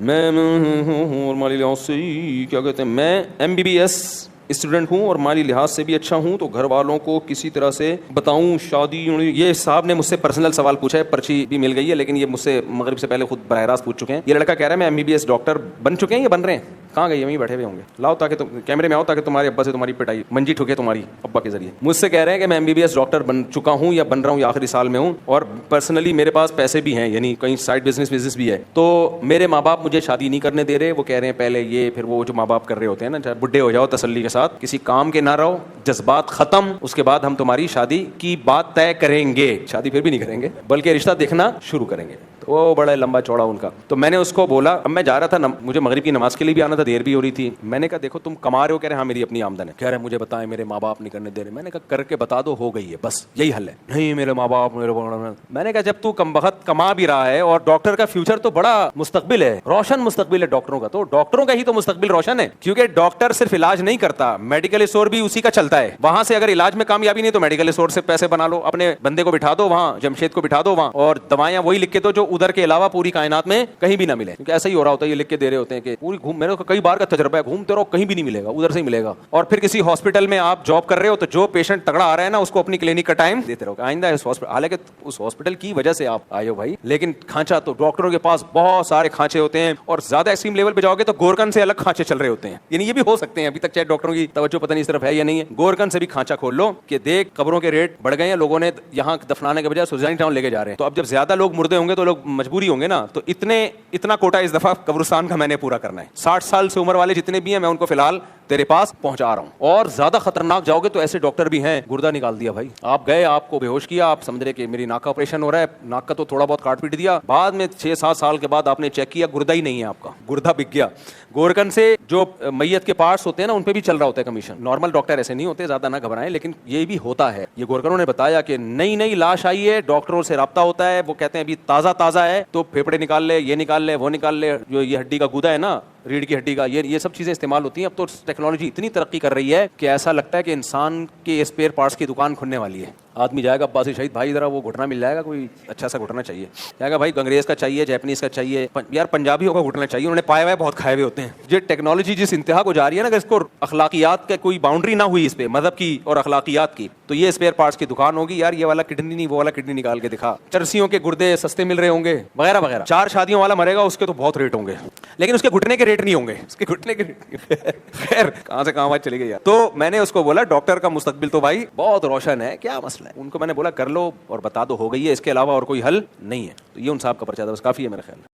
میں ہوں اور مالی لحاظ سے کیا کہتے ہیں میں MBBS اسٹوڈنٹ ہوں اور مالی لحاظ سے بھی اچھا ہوں, تو گھر والوں کو کسی طرح سے بتاؤں شادی. یہ صاحب نے مجھ سے پرسنل سوال پوچھا ہے, پرچی بھی مل گئی ہے, لیکن یہ مجھ سے مغرب سے پہلے خود براہ راست پوچھ چکے ہیں. یہ لڑکا کہہ رہا ہے میں MBBS ڈاکٹر بن چکے ہیں یا بن رہے ہیں؟ کہاں گئے؟ یہیں بیٹھے ہوئے ہوں گے. لاؤ تاکہ تم کیمرے میں آؤ تاکہ تمہارے ابا سے تمہاری پٹائی منجی ٹھکے تمہاری ابا کے ذریعے. مجھ سے کہہ رہے ہیں کہ میں MBBS ڈاکٹر بن چکا ہوں یا بن رہا ہوں یا آخری سال میں ہوں, اور پرسنلی میرے پاس پیسے بھی ہیں, یعنی کہیں سائڈ بزنس بھی ہے. تو میرے ماں باپ مجھے شادی نہیں کرنے دے رہے. وہ کہہ رہے ہیں پہلے یہ پھر وہ جو ماں باپ کر رہے ہوتے ہیں نا, چاہے بڈھے ہو جاؤ تسلی کے ساتھ, کسی کام کے نہ رہو, جذبات ختم, اس کے بعد ہم تمہاری شادی کی بات طے کریں گے. شادی پھر بھی نہیں کریں گے بلکہ رشتہ دیکھنا شروع کریں گے. تو وہ بڑا لمبا چوڑا ان کا. تو میں نے اس کو بولا, اب میں جا رہا تھا, مجھے مغرب کی نماز کے لیے بھی آنا تھا, دیر بھی ہو رہی تھی. میں نے کہا دیکھو تم کما رہے ہو, کہہ رہے ہاں میری اپنی آمدن ہے. کہہ رہے مجھے بتائیں میرے ماں باپ نہیں کرنے دے رہے. میں نے کہا کر کے بتا دو, ہو گئی ہے بس یہی حل ہے. نہیں میرے ماں باپ میں نے کہا جب تو کم بخت کما بھی رہا ہے, اور ڈاکٹر کا فیوچر تو بڑا مستقبل ہے, روشن مستقبل ہے ڈاکٹروں کا, تو ڈاکٹروں کا ہی تو مستقبل روشن ہے. کیونکہ ڈاکٹر صرف علاج نہیں کرتا, میڈیکل اسٹور بھی اسی کا چلتا ہے. وہاں سے اگر علاج میں کامیابی نہیں تو میڈیکل اسٹور سے پیسے بنا لو, اپنے بندے کو بٹھا دو وہاں, جمشید کو بٹھا دو وہاں, اور دوائیاں وہی لکھ کے دو جو ادھر کے علاوہ پوری کائنات میں کہیں بھی نہ ملے. کیونکہ ایسا ہی ہو رہا ہوتا ہے, یہ لکھ کے دے رہے ہوتے ہیں کہ پوری میرے کو کئی بار کا تجربہ ہے, گھومتے رہو کہیں بھی نہیں ملے گا, ادھر سے ہی ملے گا. اور پھر کسی ہاسپٹل میں آپ جاب کر رہے ہو تو جو پیشنٹ تگڑا آ رہا ہے نا, اس کو اپنی کلینک کا ٹائم دیتے رہو, آئندہ اس ہاسپٹل, حالانکہ اس ہاسپٹل کی وجہ سے آپ آئے ہو بھائی, لیکن کھانچا تو ڈاکٹروں کے پاس بہت سارے کھانچے ہوتے ہیں, اور زیادہ ایکسٹریم لیول پہ جاؤ گے تو گورکن سے الگ کھانچے چل رہے ہوتے ہیں. یعنی یہ بھی ہو سکتے ہیں, ابھی تک چاہے ڈاکٹروں کی توجہ پتہ نہیں اس طرف ہے یا نہیں ہے. گورکن سے بھی کھانچا کھول لو کہ دیکھ قبروں کے ریٹ بڑھ گئے ہیں, لوگوں نے یہاں دفنانے کے بجائے سوزانی ٹاؤن لے کے جا رہے ہیں. تو اب جب زیادہ لوگ مردے ہوں گے تو لوگ مجبوری ہوں گے نا, تو اتنا کوٹا اس دفعہ قبرستان کا میں نے پورا کرنا ہے. 60 سال سے عمر والے جتنے بھی ہیں میں ان کو فی الحال تیرے پاس پہنچا رہا ہوں. اور زیادہ خطرناک جاؤ گے تو ایسے ڈاکٹر بھی ہیں, گردہ نکال دیا بھائی, آپ گئے, آپ کو بے ہوش کیا, آپ سمجھ رہے کہ میری ناک کا آپریشن ہو رہا ہے, ناک کا تو تھوڑا بہت کاٹ پیٹ دیا, بعد میں 6-7 سال کے بعد آپ نے چیک کیا گردہ ہی نہیں ہے, آپ کا گردہ بک گیا. گورکن سے جو میت کے پارٹس ہوتے ہیں نا, ان پہ بھی چل رہا ہوتا ہے کمیشن. نارمل ڈاکٹر ایسے نہیں ہوتے, زیادہ نہ گھبرائیں, لیکن یہ بھی ہوتا ہے. یہ گورکنوں نے بتایا کہ نئی لاش آئی ہے, ڈاکٹروں سے رابطہ ہوتا ہے, وہ کہتے ہیں ابھی تازہ ہے, تو پھیپڑے نکال لے, یہ نکال لے, وہ نکال لے, جو یہ ہڈی کا گودا ہے نا, ریڑھ کی ہڈی کا, یہ سب چیزیں استعمال ہوتی ہیں. اب تو ٹیکنالوجی اتنی ترقی کر رہی ہے کہ ایسا لگتا ہے کہ انسان کے اسپیئر پارٹس کی دکان کھلنے والی ہے. آدمی جائے گا عباسی شہید بھائی ذرا وہ گھٹنا مل جائے گا, کوئی اچھا سا گھٹنا چاہیے, جائے گا بھائی انگریز کا چاہیے, جیپنیز کا چاہیے, یار پنجابیوں کا گھٹنا چاہیے, انہوں نے پائے ہوئے بہت کھائے ہوئے ہوتے ہیں. یہ ٹیکنالوجی جس انتہا کو جا رہی ہے نا, کہ اس کو اخلاقیات کا کوئی باؤنڈری نہ ہوئی اس پہ, مذہب کی اور اخلاقیات کی, تو یہ اسپیئر پارٹس کی دکان ہوگی. یار یہ والا کڈنی نہیں, وہ والا کڈنی نکال کے دکھا, چرسیوں کے گردے سستے مل رہے ہوں گے وغیرہ وغیرہ. 4 شادیوں والا مرے گا, اس کے تو بہت ریٹ ہوں گے, لیکن اس کے گھٹنے کے ریٹ نہیں ہوں گے, اس کے گھٹنے کے خیر کہاں سے کہاں بات چلی گئی. تو میں نے اس کو بولا ڈاکٹر کا مستقبل تو بھائی بہت روشن ہے, کیا مسئلہ ہے. ان کو میں نے بولا کر لو اور بتا دو, ہو گئی ہے, اس کے علاوہ اور کوئی حل نہیں ہے. تو یہ ان صاحب کا پرچہ تھا, بس کافی ہے میرے خیال میں.